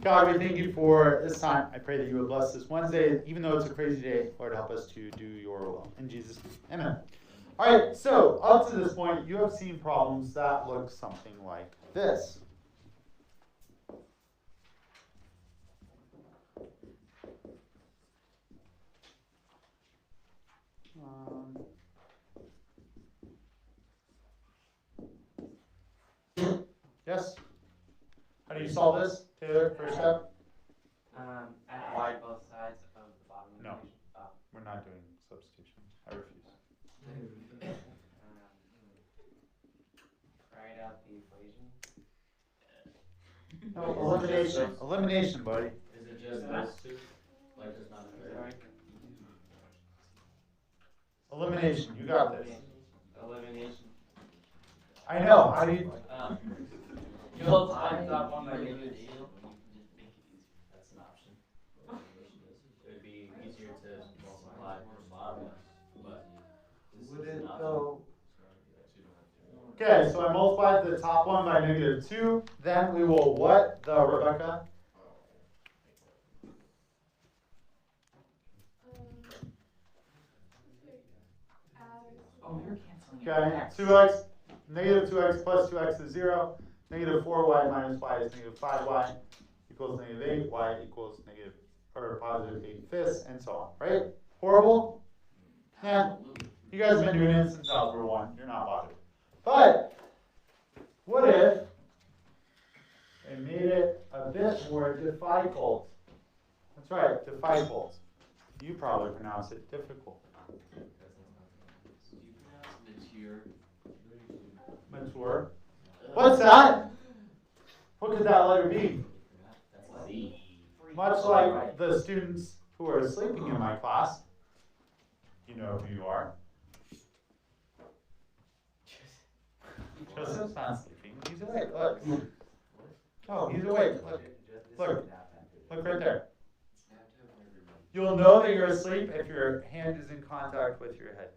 God, we thank you for this time. I pray that you would bless this Wednesday, even though it's a crazy day. Lord, help us to do your will. In Jesus' name, amen. All right, so up to this point, you have seen problems that look something like this. Yes? How do you solve this, Taylor? First step? Divide both sides of the bottom No. equation. Oh. We're not doing substitution. I refuse. Write out the equation. No, elimination. Elimination, buddy. Is it just those two? Like just not Elimination. You got this. Elimination. I know. How do you... You multiply the top one by negative 2. That's an option. It would be easier to multiply the bottom, but Would it go... Okay, so I multiplied the top one by negative 2. Then we will what, Rebecca? Oh, you're canceling. Okay, 2x, negative 2x plus 2x is 0. Negative 4y minus y is negative 5y equals negative 8. Y equals negative, or positive 8/5, and so on, right? Horrible? Yeah. You guys have been doing it since Algebra 1. You're not bothered. But what if I made it a bit more difficult? That's right, difficult. You probably pronounce it difficult. Mature. What's that? What could that letter be? that's Z. Much like the students who are sleeping in my class. You know who you are. Joseph's not sleeping. He's awake. Look. Oh, he's awake. Look. Look. Look right there. You'll know that you're asleep if your hand is in contact with your head.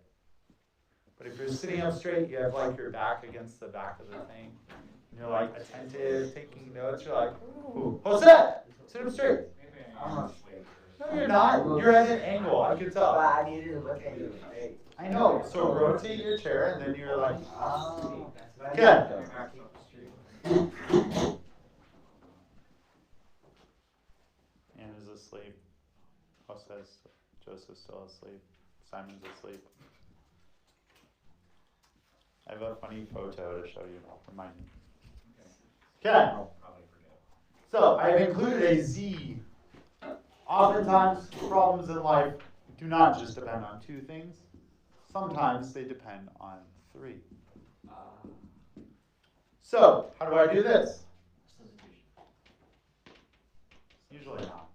But if you're sitting up straight, you have like your back against the back of the thing. And you're like attentive, taking notes. You're like, ooh, what's that? Sit up straight. No, you're not. You're at an angle. I can tell. I needed to look at you. I know. So rotate your chair, and then you're like, okay. Anna's asleep. Paul says Joseph's still asleep. Simon's asleep. I have a funny photo to show you. Remind me. Okay. So I've included a Z. Oftentimes, problems in life do not just depend on 2 things. Sometimes they depend on 3. So, how do I do this? Usually not.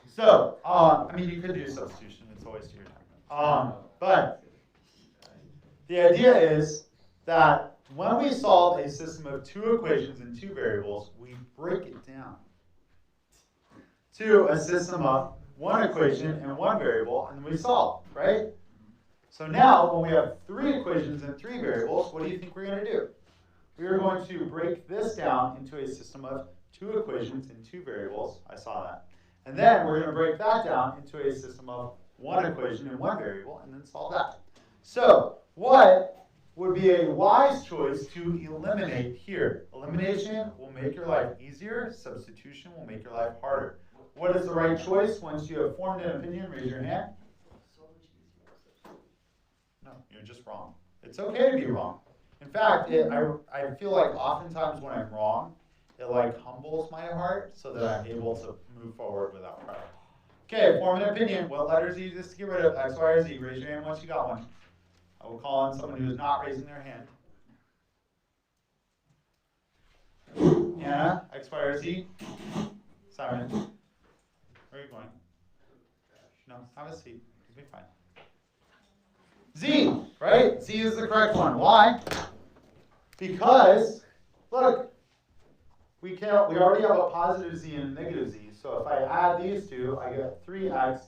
So, I mean, you could do substitution. It's a waste of your time. But the idea is that when we solve a system of 2 equations and 2 variables, we break it down to a system of 1 equation and 1 variable, and we solve, right? So now, when we have 3 equations and 3 variables, what do you think we're going to do? We are going to break this down into a system of 2 equations and 2 variables. I saw that. And then we're going to break that down into a system of 1 equation and 1 variable, and then solve that. So, what would be a wise choice to eliminate here? Elimination will make your life easier. Substitution will make your life harder. What is the right choice? Once you have formed an opinion, raise your hand. No, you're just wrong. It's okay to be wrong. In fact, I feel like oftentimes when I'm wrong, it like humbles my heart so that I'm able to move forward without pride. Okay, form an opinion. What letter is easiest to get rid of? X, Y, or Z? Raise your hand once you got one. I will call on someone who is not raising their hand. Anna, X, Y, or Z? Simon. Where are you going? No, have a seat. You'll be fine. Z, right? Z is the correct one. Why? Because, look, we already have a positive Z and a negative Z. So if I add these two, I get 3x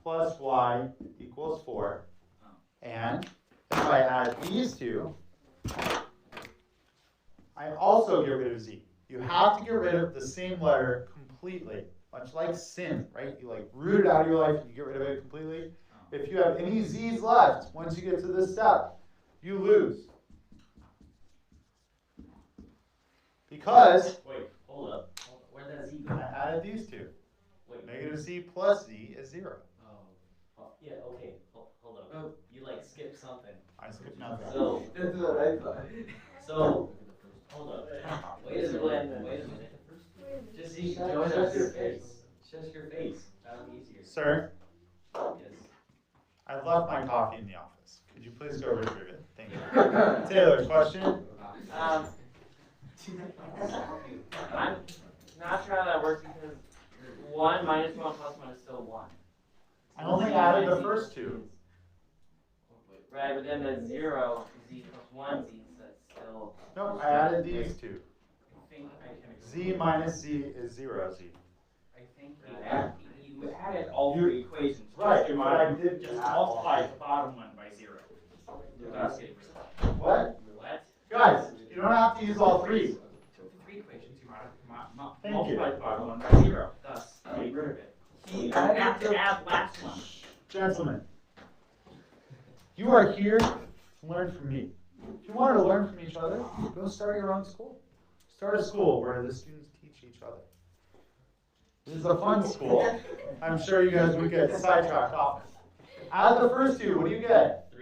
plus y equals 4. And if I add these two, I also get rid of Z. you have to get rid of the same letter completely. Much like sin, right? You like root it out of your life and you get rid of it completely. If you have any z's left, once you get to this step, you lose. Because Wait, hold up. Where'd that z go? I added these two. Wait. Negative z plus z is 0. Yeah, okay. Hold up. You like skipped something. I skipped nothing. So That's what I thought. So hold up. Wait a minute. Just see, shush your face. Shush your face. That'll be easier. Sir, Yes. I've left my coffee in the office. Could you please go retrieve it? Thank you. Taylor, question? I'm not sure how that works because 1 minus 1 plus 1 is still 1. I only added the first two. Right, but then the 0 z plus 1 z, so that's still. Nope, I added these two. I think I can. Z minus z is 0 z. I think you added all three equations. Right, Just but I did just add all multiply three. the bottom one by 0. What? What? Guys, you don't have to use all three. Took the 3 equations, you Thank multiplied you. the bottom one by 0. Thus, get rid of it. You have to add the last one. Gentlemen, you are here to learn from me. If you wanted to learn from each other, go start your own school. Start a school where the students teach each other. This is a fun school. I'm sure you guys would get sidetracked often. Add the first two. What do you get?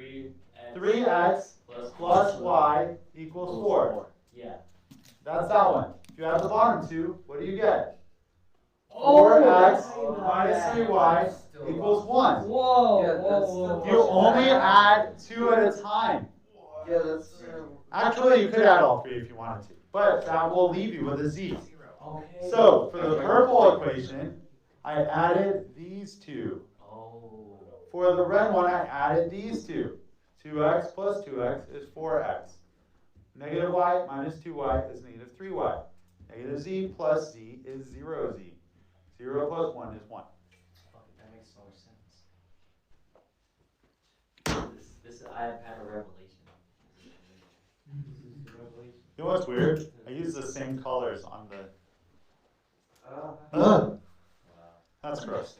3x plus y equals 4. Yeah. That's that one. If you add the bottom two, what do you get? 4x minus 3y equals 1. Whoa, Yeah, whoa, You only add 2 at a time. Yeah, that's. Actually, you could add all 3 if you wanted to, but that will leave you with a z. Okay. So, for the purple equation, I added these two. Oh. For the red one, I added these two. 2x plus 2x is 4x. Negative y minus 2y is negative 3y. Negative z plus z is 0z. 0 plus 1 is 1. Fuck, that makes so much sense. This I have had a revelation. You know what's weird? I use the same colors on the... Wow. That's gross.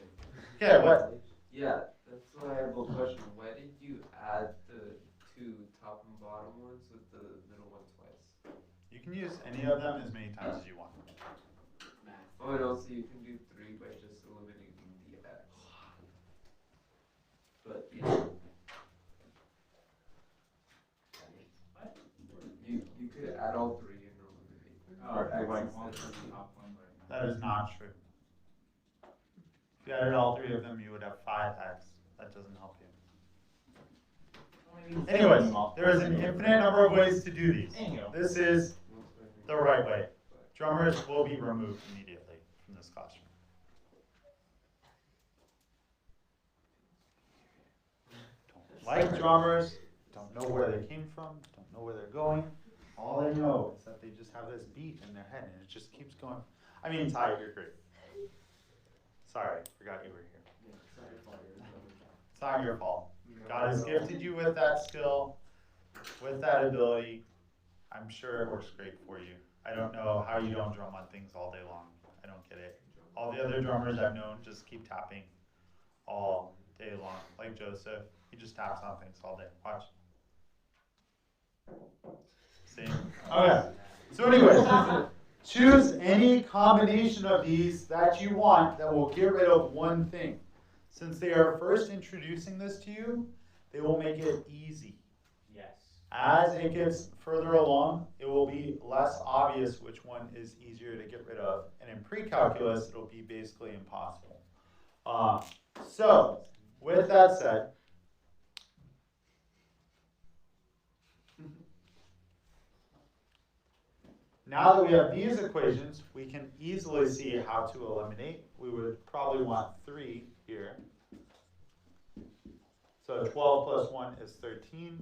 Okay, what? Yeah, that's why I have a question. Why did you add the 2 top and bottom ones with the middle one twice? You can use any of them as many times as you want. Oh, and also you can do 3 by just eliminating the x. But yeah. You could add all 3 and eliminate. Oh, X like instead one of for the Z. top one, right? That is not true. If you added all 3 of them, you would have 5x. That doesn't help you. Anyways, there is an infinite number of ways to do these. This is the right way. Drummers will be removed immediately from this classroom. Don't like drummers, don't know where they came from, don't know where they're going. All they know is that they just have this beat in their head and it just keeps going. I mean, Ty, you're great. Sorry, forgot you were here. It's not your fault. God has gifted you with that skill, with that ability. I'm sure it works great for you. I don't know how you don't drum on things all day long. I don't get it. All the other drummers I've known just keep tapping all day long. Like Joseph, he just taps on things all day. Watch. See? Okay. So anyways, choose any combination of these that you want that will get rid of one thing. Since they are first introducing this to you, they will make it easy. Yes. As it gets further along, it will be less obvious which one is easier to get rid of. And in pre-calculus, it'll be basically impossible. So, with that said, now that we have these equations, we can easily see how to eliminate. We would probably want 3 here. So 12 plus 1 is 13.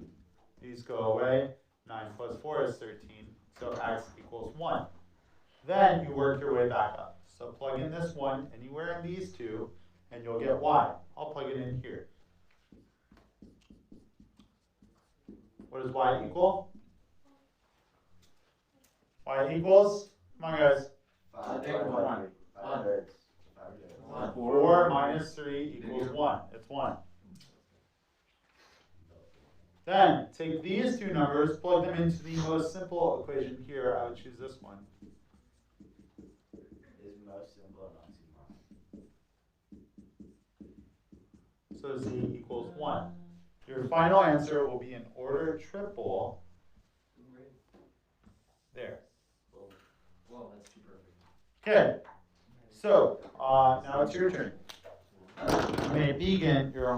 These go away. 9 plus 4 is 13. So x equals 1. Then you work your way back up. So plug in this one anywhere in these two, and you'll get y. I'll plug it in here. What does y equal? Y equals Come on, guys. 4 minus 3 equals 1. It's 1. Then, take these two numbers, plug them into the most simple equation here. I would choose this one. Is most simple and oxymoron. So z equals 1. Your final answer will be an order triple there. Well, that's too perfect. Okay. So, now it's your turn. You may begin your homework.